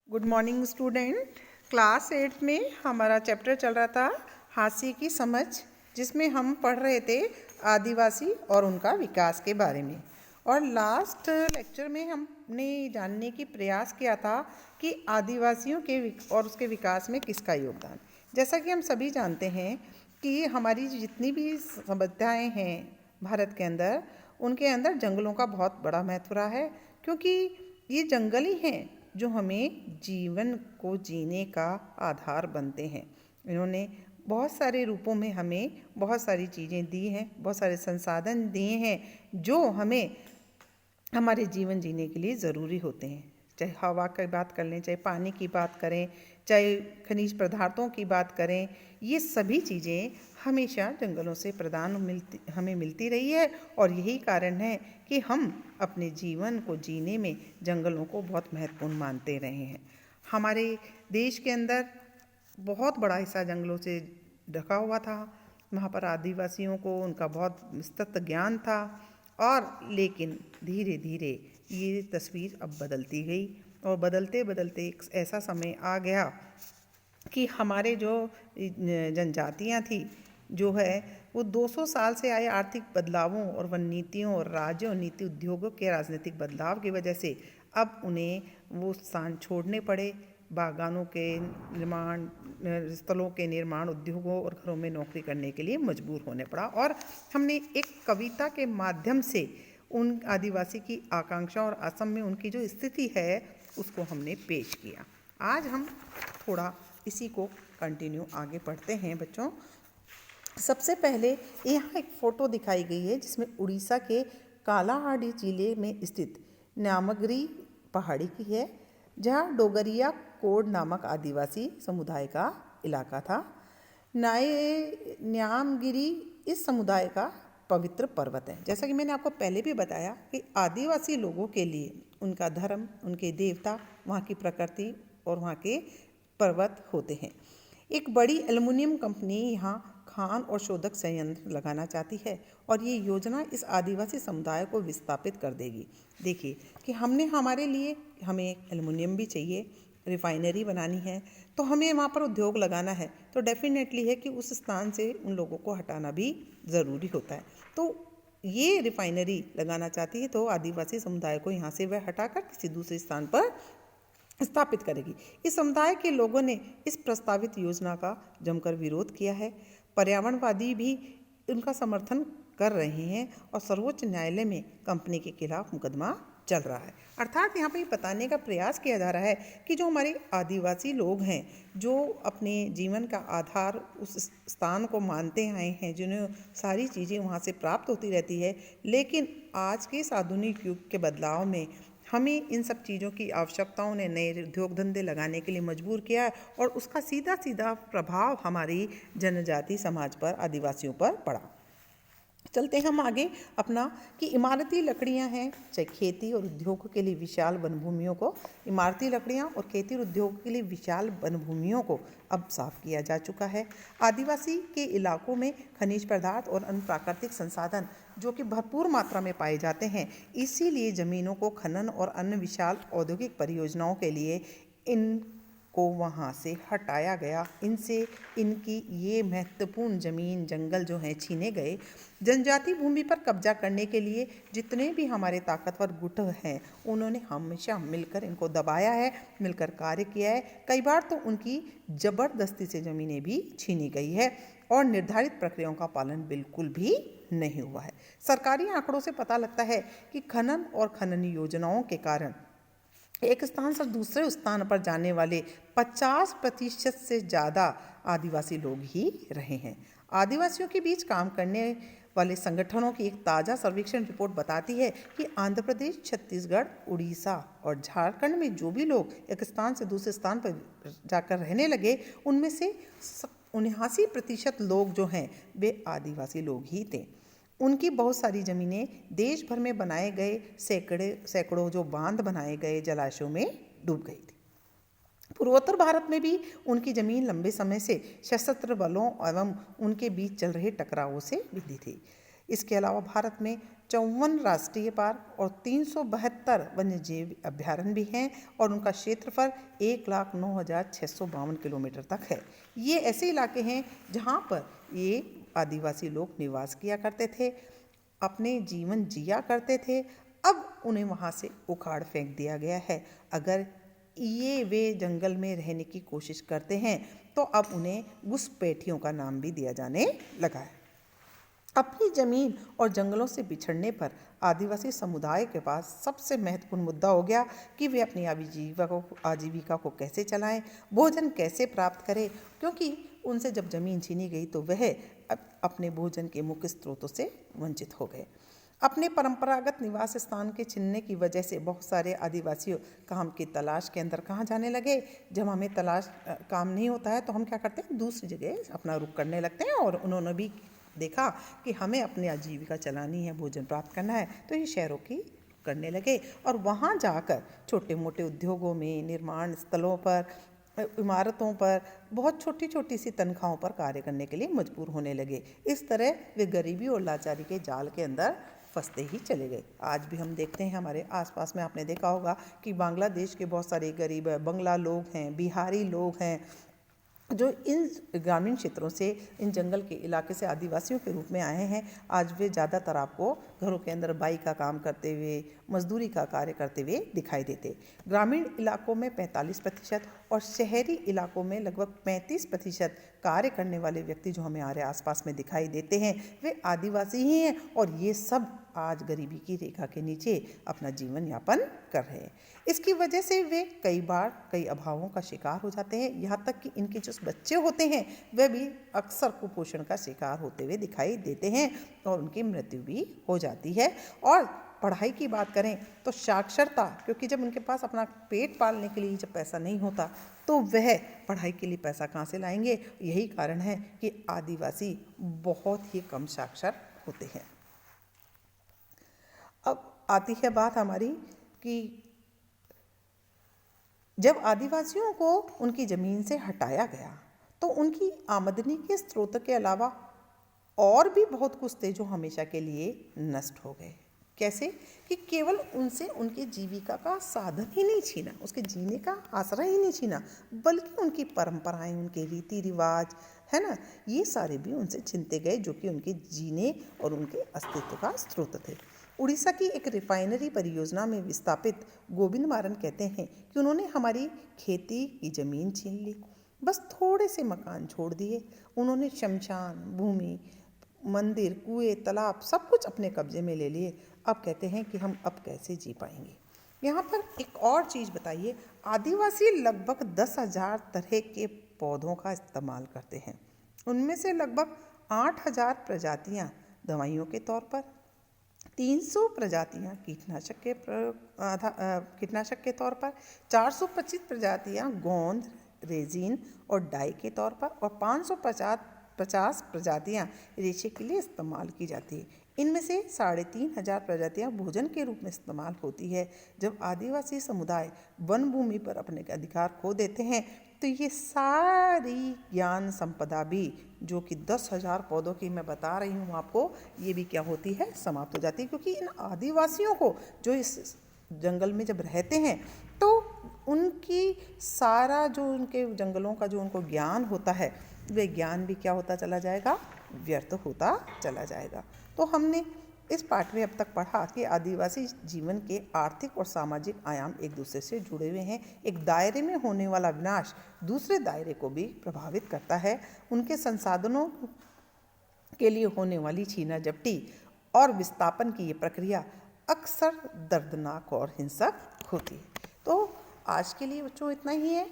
Good morning student. Class 8 में हमारा chapter चल रहा था हास्य की समझ, जिसमें हम पढ़ रहे थे आदिवासी और उनका विकास के बारे में। और लास्ट लेक्चर में हमने जानने की प्रयास किया था कि आदिवासियों के और उसके विकास में किसका योगदान। जैसा कि हम सभी जानते हैं कि हमारी जितनी भी सभ्यताएँ हैं भारत के अंदर, उनके अंदर जंगलों का बहुत बड़ा महत्व रहा है, क्योंकि ये जंगल ही हैं जो हमें जीवन को जीने का आधार बनते हैं। इन्होंने बहुत सारे रूपों में हमें बहुत सारी चीज़ें दी हैं, बहुत सारे संसाधन दिए हैं जो हमें हमारे जीवन जीने के लिए ज़रूरी होते हैं। चाहे हवा की बात कर लें, चाहे पानी की बात करें, चाहे खनिज पदार्थों की बात करें, ये सभी चीज़ें हमेशा जंगलों से हमें मिलती रही है। और यही कारण है कि हम अपने जीवन को जीने में जंगलों को बहुत महत्वपूर्ण मानते रहे हैं। हमारे देश के अंदर बहुत बड़ा हिस्सा जंगलों से ढका हुआ था। वहाँ पर आदिवासियों को उनका बहुत विस्तृत ज्ञान था। और लेकिन धीरे धीरे ये तस्वीर अब बदलती गई, और बदलते बदलते एक ऐसा समय आ गया कि हमारे जो जनजातियाँ थी जो है वो 200 साल से आए आर्थिक बदलावों और वन नीतियों और राज्यों नीति उद्योगों के राजनीतिक बदलाव की वजह से अब उन्हें वो स्थान छोड़ने पड़े। बागानों के निर्माण, स्थलों के निर्माण, उद्योगों और घरों में नौकरी करने के लिए मजबूर होने पड़ा। और हमने एक कविता के माध्यम से उन आदिवासी की आकांक्षा और असम में उनकी जो स्थिति है उसको हमने पेश किया। आज हम थोड़ा इसी को कंटिन्यू आगे पढ़ते हैं बच्चों। सबसे पहले यहाँ एक फ़ोटो दिखाई गई है जिसमें उड़ीसा के कालाहांडी जिले में स्थित न्यामगिरी पहाड़ी की है, जहाँ डोगरिया कोड नामक आदिवासी समुदाय का इलाका था। न्यामगिरी इस समुदाय का पवित्र पर्वत है। जैसा कि मैंने आपको पहले भी बताया कि आदिवासी लोगों के लिए उनका धर्म, उनके देवता, वहाँ की प्रकृति और वहाँ के पर्वत होते हैं। एक बड़ी एल्युमिनियम कंपनी यहाँ खान और शोधक संयंत्र लगाना चाहती है, और ये योजना इस आदिवासी समुदाय को विस्थापित कर देगी। देखिए कि हमें एल्युमिनियम भी चाहिए, रिफाइनरी बनानी है, तो हमें वहाँ पर उद्योग लगाना है, तो डेफिनेटली है कि उस स्थान से उन लोगों को हटाना भी ज़रूरी होता है। तो ये रिफाइनरी लगाना चाहती है, तो आदिवासी समुदाय को यहाँ से वह हटाकर किसी दूसरे स्थान पर स्थापित करेगी। इस समुदाय के लोगों ने इस प्रस्तावित योजना का जमकर विरोध किया है। पर्यावरणवादी भी उनका समर्थन कर रहे हैं और सर्वोच्च न्यायालय में कंपनी के खिलाफ मुकदमा चल रहा है। अर्थात यहाँ पर बताने का प्रयास किया जा रहा है कि जो हमारे आदिवासी लोग हैं, जो अपने जीवन का आधार उस स्थान को मानते आए हैं, जिन्हें सारी चीज़ें वहाँ से प्राप्त होती रहती है, लेकिन आज के इस आधुनिक युग के बदलाव में हमें इन सब चीज़ों की आवश्यकताओं ने नए उद्योग धंधे लगाने के लिए मजबूर किया है, और उसका सीधा सीधा प्रभाव हमारी जनजाति समाज पर, आदिवासियों पर पड़ा। चलते हम आगे अपना कि इमारती लकड़ियां हैं, चाहे खेती और उद्योग के लिए विशाल वनभूमियों को, इमारती लकड़ियां और खेती और उद्योग के लिए विशाल वनभूमियों को अब साफ किया जा चुका है। आदिवासी के इलाकों में खनिज पदार्थ और अन्य प्राकृतिक संसाधन जो कि भरपूर मात्रा में पाए जाते हैं, इसीलिए ज़मीनों को खनन और अन्य विशाल औद्योगिक परियोजनाओं के लिए को वहाँ से हटाया गया। इनसे इनकी ये महत्वपूर्ण ज़मीन, जंगल जो हैं छीने गए। जनजाति भूमि पर कब्जा करने के लिए जितने भी हमारे ताकतवर गुट हैं, उन्होंने हमेशा मिलकर इनको दबाया है, मिलकर कार्य किया है। कई बार तो उनकी ज़बरदस्ती से ज़मीनें भी छीनी गई है, और निर्धारित प्रक्रियाओं का पालन बिल्कुल भी नहीं हुआ है। सरकारी आंकड़ों से पता लगता है कि खनन और खनन योजनाओं के कारण एक स्थान से दूसरे स्थान पर जाने वाले 50% से ज़्यादा आदिवासी लोग ही रहे हैं। आदिवासियों के बीच काम करने वाले संगठनों की एक ताज़ा सर्वेक्षण रिपोर्ट बताती है कि आंध्र प्रदेश, छत्तीसगढ़, उड़ीसा और झारखंड में जो भी लोग एक स्थान से दूसरे स्थान पर जाकर रहने लगे, उनमें से 79% लोग जो हैं वे आदिवासी लोग ही थे। उनकी बहुत सारी ज़मीनें देश भर में बनाए गए सैकड़ों जो बांध बनाए गए जलाशयों में डूब गई थी। पूर्वोत्तर भारत में भी उनकी ज़मीन लंबे समय से सशस्त्र बलों एवं उनके बीच चल रहे टकरावों से विधि थी। इसके अलावा भारत में 54 राष्ट्रीय पार्क और 372 वन्यजीव अभ्यारण्य भी हैं और उनका क्षेत्रफल 1,09,652 किलोमीटर तक है। ये ऐसे इलाके हैं जहाँ पर ये आदिवासी लोग निवास किया करते थे, अपने जीवन जिया करते थे। अब उन्हें वहाँ से उखाड़ फेंक दिया गया है। अगर ये वे जंगल में रहने की कोशिश करते हैं तो अब उन्हें घुसपैठियों का नाम भी दिया जाने लगा है। अपनी जमीन और जंगलों से बिछड़ने पर आदिवासी समुदाय के पास सबसे महत्वपूर्ण मुद्दा हो गया कि वे अपनी आजीविका को कैसे चलाएं, भोजन कैसे प्राप्त करें, क्योंकि उनसे जब ज़मीन छीनी गई तो वह अपने भोजन के मुख्य स्रोतों से वंचित हो गए। अपने परंपरागत निवास स्थान के छिनने की वजह से बहुत सारे आदिवासी काम की तलाश के अंदर कहाँ जाने लगे। जब हमें काम नहीं होता है तो हम क्या करते हैं, दूसरी जगह अपना रुख करने लगते हैं। और उन्होंने भी देखा कि हमें अपनी आजीविका चलानी है, भोजन प्राप्त करना है, तो ये शहरों की करने लगे और वहाँ जाकर छोटे मोटे उद्योगों में, निर्माण स्थलों पर, इमारतों पर बहुत छोटी छोटी सी तनख्वाहों पर कार्य करने के लिए मजबूर होने लगे। इस तरह वे गरीबी और लाचारी के जाल के अंदर फंसते ही चले गए। आज भी हम देखते हैं हमारे आसपास में, आपने देखा होगा कि बांग्लादेश के बहुत सारे गरीब बंगला लोग हैं, बिहारी लोग हैं, जो इन ग्रामीण क्षेत्रों से, इन जंगल के इलाके से आदिवासियों के रूप में आए हैं। आज वे ज़्यादातर आपको घरों के अंदर बाई का काम करते हुए, मजदूरी का कार्य करते हुए दिखाई देते। ग्रामीण इलाकों में 45% और शहरी इलाकों में लगभग 35% कार्य करने वाले व्यक्ति जो हमें हमारे आसपास में दिखाई देते हैं वे आदिवासी ही हैं। और ये सब आज गरीबी की रेखा के नीचे अपना जीवन यापन कर रहे हैं। इसकी वजह से वे कई बार कई अभावों का शिकार हो जाते हैं। यहाँ तक कि इनके जो बच्चे होते हैं वे भी अक्सर कुपोषण का शिकार होते हुए दिखाई देते हैं और उनकी मृत्यु भी हो जाती है। और पढ़ाई की बात करें तो साक्षरता, क्योंकि जब उनके पास अपना पेट पालने के लिए जब पैसा नहीं होता तो वह पढ़ाई के लिए पैसा कहाँ से लाएंगे। यही कारण है कि आदिवासी बहुत ही कम साक्षर होते हैं। अब आती है बात हमारी कि जब आदिवासियों को उनकी ज़मीन से हटाया गया तो उनकी आमदनी के स्रोत के अलावा और भी बहुत कुछ थे जो हमेशा के लिए नष्ट हो गए। कैसे कि केवल उनसे उनकी जीविका का साधन ही नहीं छीना, उसके जीने का आसरा ही नहीं छीना, बल्कि उनकी परंपराएं, उनके रीति रिवाज है ना, ये सारे भी उनसे छीनते गए जो कि उनके जीने और उनके अस्तित्व का स्रोत थे। उड़ीसा की एक रिफाइनरी परियोजना में विस्थापित गोविंद मारन कहते हैं कि उन्होंने हमारी खेती की ज़मीन छीन ली, बस थोड़े से मकान छोड़ दिए। उन्होंने शमशान भूमि, मंदिर, कुएं, तालाब सब कुछ अपने कब्जे में ले लिए। अब कहते हैं कि हम अब कैसे जी पाएंगे। यहाँ पर एक और चीज़ बताइए, आदिवासी लगभग 10,000 तरह के पौधों का इस्तेमाल करते हैं। उनमें से लगभग 8,000 प्रजातियाँ दवाइयों के तौर पर, 300 प्रजातियाँ कीटनाशक के तौर पर, 425 प्रजातियाँ गोंद, रेजिन और डाई के तौर पर और 550 प्रजातियाँ रेशे के लिए इस्तेमाल की जाती है। इनमें से 3,500 प्रजातियाँ भोजन के रूप में इस्तेमाल होती है। जब आदिवासी समुदाय वन भूमि पर अपने अधिकार खो देते हैं तो ये सारी ज्ञान संपदा भी, जो कि 10,000 पौधों की मैं बता रही हूँ आपको, ये भी क्या होती है, समाप्त हो जाती है। क्योंकि इन आदिवासियों को जो इस जंगल में जब रहते हैं तो उनकी सारा जो उनके जंगलों का जो उनको ज्ञान होता है वह ज्ञान भी क्या होता चला जाएगा, व्यर्थ होता चला जाएगा। तो हमने इस पाठ में अब तक पढ़ा कि आदिवासी जीवन के आर्थिक और सामाजिक आयाम एक दूसरे से जुड़े हुए हैं। एक दायरे में होने वाला विनाश दूसरे दायरे को भी प्रभावित करता है। उनके संसाधनों के लिए होने वाली छीना झपटी और विस्थापन की ये प्रक्रिया अक्सर दर्दनाक और हिंसक होती है। तो आज के लिए बच्चों इतना ही है।